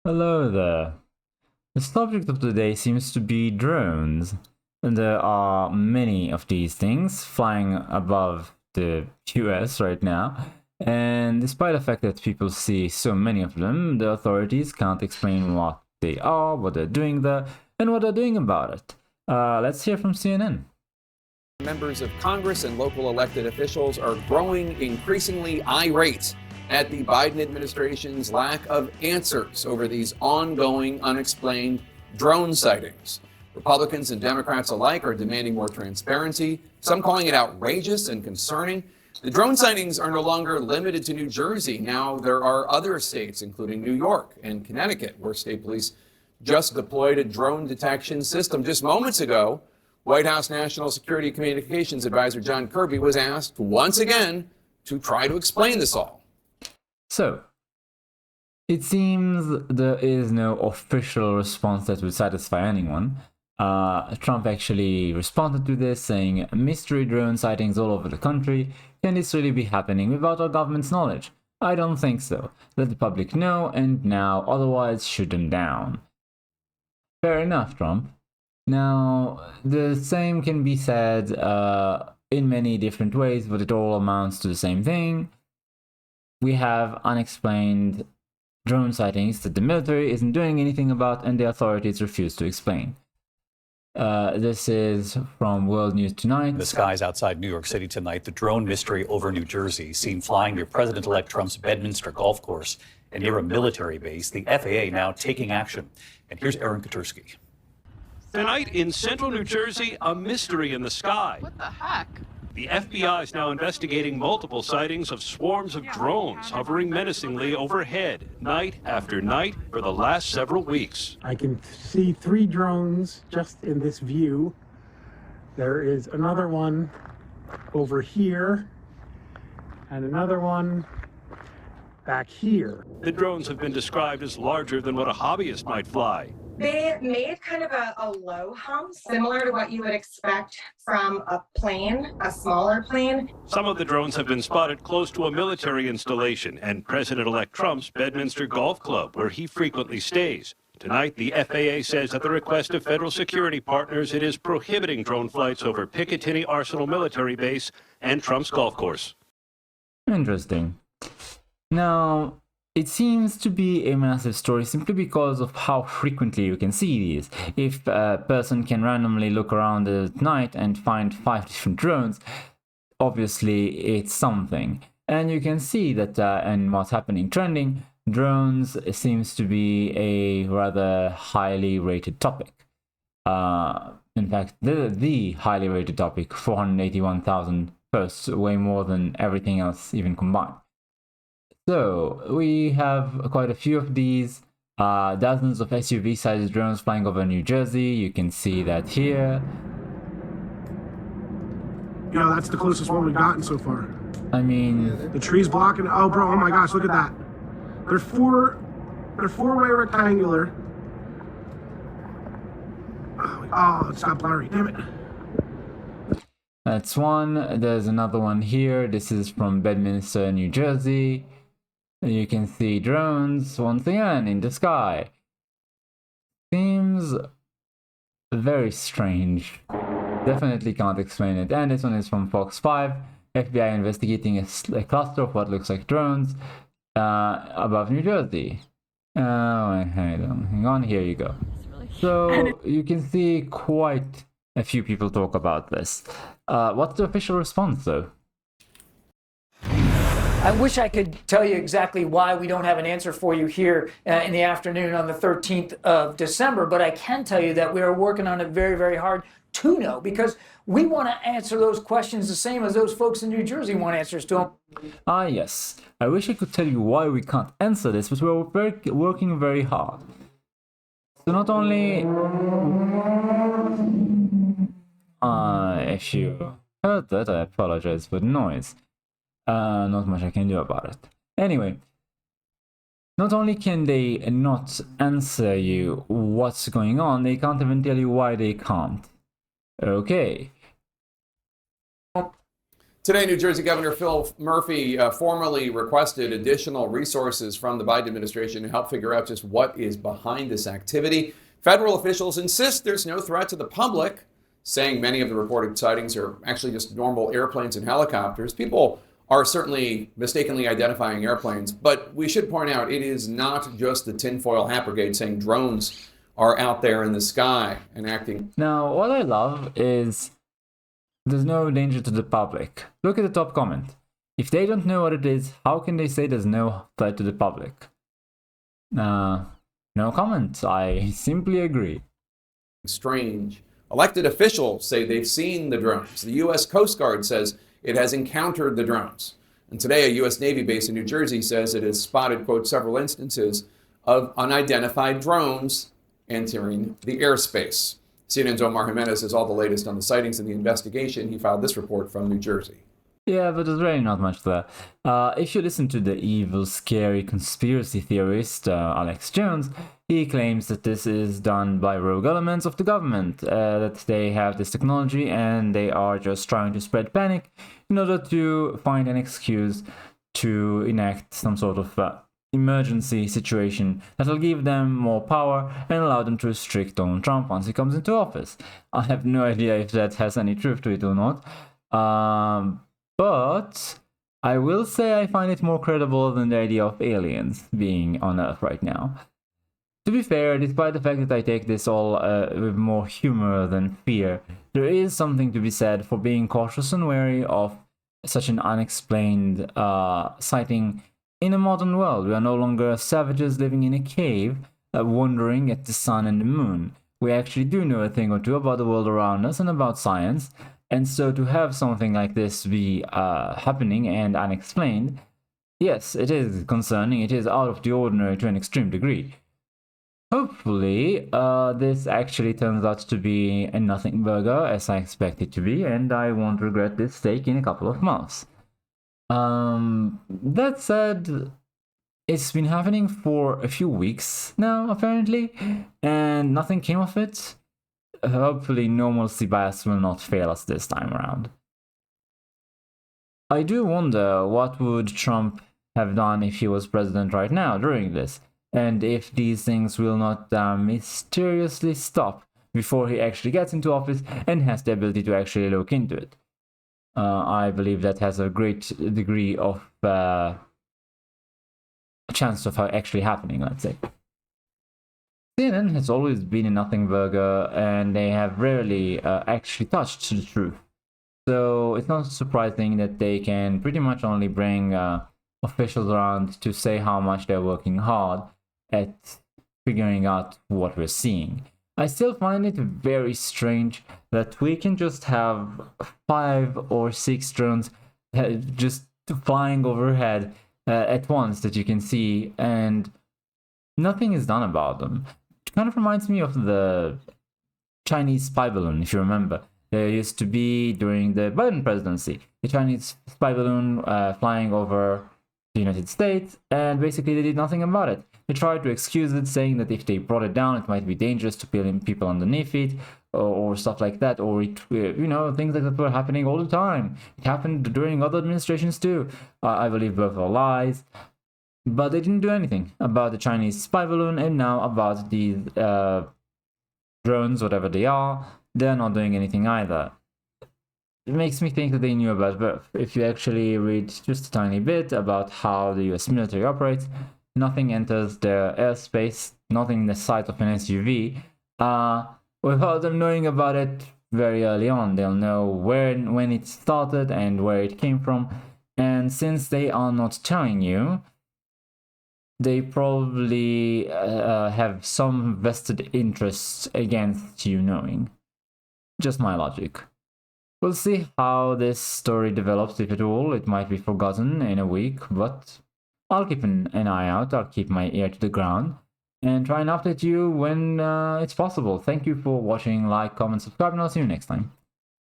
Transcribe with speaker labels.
Speaker 1: Hello there. The subject of the day seems to be drones. And there are many of these things flying above the US right now. And despite the fact that people see so many of them, the authorities can't explain what they are, what they're doing there, and what they're doing about it. Let's hear from CNN.
Speaker 2: Members of Congress and local elected officials are growing increasingly irate at the Biden administration's lack of answers over these ongoing, unexplained drone sightings. Republicans and Democrats alike are demanding more transparency, some calling it outrageous and concerning. The drone sightings are no longer limited to New Jersey. Now there are other states, including New York and Connecticut, where state police just deployed a drone detection system. Just moments ago, White House National Security Communications Advisor John Kirby was asked once again to try to explain this all.
Speaker 1: So, it seems there is no official response that would satisfy anyone. Trump actually responded to this, saying, mystery drone sightings all over the country. Can this really be happening without our government's knowledge? I don't think so. Let the public know, and now, otherwise shoot them down. Fair enough, Trump. Now, the same can be said in many different ways, but it all amounts to the same thing. We have unexplained drone sightings that the military isn't doing anything about, and the authorities refuse to explain. This is from World News Tonight.
Speaker 3: The skies outside New York City tonight, the drone mystery over New Jersey, seen flying near President-elect Trump's Bedminster golf course and near a military base. The FAA now taking action. And here's Aaron Katursky.
Speaker 4: Tonight in central New Jersey, a mystery in the sky.
Speaker 5: What the heck?
Speaker 4: The FBI is now investigating multiple sightings of swarms of drones hovering menacingly overhead, night after night, for the last several weeks.
Speaker 6: I can see 3 drones just in this view. There is another one over here, and another one back here.
Speaker 4: The drones have been described as larger than what a hobbyist might fly.
Speaker 7: They made kind of a low hum, similar to what you would expect from a plane, a smaller plane.
Speaker 4: Some of the drones have been spotted close to a military installation and President-elect Trump's Bedminster Golf Club, where he frequently stays. Tonight, the FAA says at the request of federal security partners, it is prohibiting drone flights over Picatinny Arsenal military base and Trump's golf course.
Speaker 1: Interesting. Now, it seems to be a massive story simply because of how frequently you can see these. If a person can randomly look around at night and find 5 different drones, obviously it's something. And you can see that in what's happening trending, drones seems to be a rather highly rated topic. In fact, the highly rated topic, 481,000 posts, way more than everything else even combined. So, we have quite a few of these, dozens of SUV-sized drones flying over New Jersey. You can see that here.
Speaker 8: Yeah, that's the closest one we've gotten so far.
Speaker 1: I mean,
Speaker 8: The tree's blocking. Oh, bro, oh my gosh, look at that. They're four-way rectangular. Oh, it's got blurry, damn it.
Speaker 1: that's one. There's another one here. This is from Bedminster, New Jersey. You can see drones once again in the sky. Seems very strange. Definitely can't explain it. And this one is from Fox 5. FBI investigating a cluster of what looks like drones above New Jersey. Hang on, here you go. So you can see quite a few people talk about this. What's the official response though?
Speaker 9: I wish I could tell you exactly why we don't have an answer for you here in the afternoon on the 13th of December, but I can tell you that we are working on it very, very hard to know, because we want to answer those questions the same as those folks in New Jersey want answers to them.
Speaker 1: Ah, yes. I wish I could tell you why we can't answer this, but we're working very hard. So not only... if you heard that, I apologize for the noise. Not much I can do about it. Anyway, not only can they not answer you what's going on, they can't even tell you why they can't. Okay.
Speaker 2: Today, New Jersey Governor Phil Murphy formally requested additional resources from the Biden administration to help figure out just what is behind this activity. Federal officials insist there's no threat to the public, saying many of the reported sightings are actually just normal airplanes and helicopters. People are certainly mistakenly identifying airplanes, but we should point out it is not just the tinfoil hat brigade saying drones are out there in the sky and acting.
Speaker 1: Now, what I love is there's no danger to the public. Look at the top comment. If they don't know what it is, how can they say there's no threat to the public? No comment. I simply agree.
Speaker 2: Strange. Elected officials say they've seen the drones. The U.S. Coast Guard says it has encountered the drones. And today, a U.S. Navy base in New Jersey says it has spotted, quote, several instances of unidentified drones entering the airspace. CNN's Omar Jimenez has all the latest on the sightings and the investigation. He filed this report from New Jersey.
Speaker 1: Yeah, but there's really not much there. If you listen to the evil, scary conspiracy theorist, Alex Jones, he claims that this is done by rogue elements of the government, that they have this technology and they are just trying to spread panic in order to find an excuse to enact some sort of emergency situation that will give them more power and allow them to restrict Donald Trump once he comes into office. I have no idea if that has any truth to it or not. But I will say I find it more credible than the idea of aliens being on Earth right now. To be fair, despite the fact that I take this all with more humor than fear, there is something to be said for being cautious and wary of such an unexplained sighting in a modern world. We are no longer savages living in a cave, wondering at the sun and the moon. We actually do know a thing or two about the world around us and about science, and so to have something like this be happening and unexplained, yes, it is concerning. It is out of the ordinary to an extreme degree. Hopefully, this actually turns out to be a nothing burger, as I expect it to be, and I won't regret this steak in a couple of months. That said, it's been happening for a few weeks now, apparently, and nothing came of it. Hopefully, normalcy bias will not fail us this time around. I do wonder what would Trump have done if he was president right now during this, and if these things will not mysteriously stop before he actually gets into office and has the ability to actually look into it. I believe that has a great degree of chance of actually happening, let's say. CNN has always been a nothing burger, and they have rarely actually touched the truth. So it's not surprising that they can pretty much only bring officials around to say how much they're working hard at figuring out what we're seeing. I still find it very strange that we can just have 5 or 6 drones just flying overhead at once that you can see, and nothing is done about them. It kind of reminds me of the Chinese spy balloon, if you remember. There used to be, during the Biden presidency, a Chinese spy balloon flying over the United States, and basically they did nothing about it. They tried to excuse it, saying that if they brought it down, it might be dangerous to people underneath it, or stuff like that, or things like that were happening all the time. It happened during other administrations too. I believe both are lies, but they didn't do anything about the Chinese spy balloon, and now about these drones, whatever they are, they're not doing anything either. It makes me think that they knew about both. If you actually read just a tiny bit about how the US military operates, nothing enters their airspace, not in the sight of an SUV, without them knowing about it very early on. They'll know when it started and where it came from, and since they are not telling you, they probably have some vested interests against you knowing. Just my logic. We'll see how this story develops, if at all. It might be forgotten in a week, but I'll keep an eye out. I'll keep my ear to the ground and try and update you when it's possible. Thank you for watching. Like, comment, subscribe, and I'll see you next time.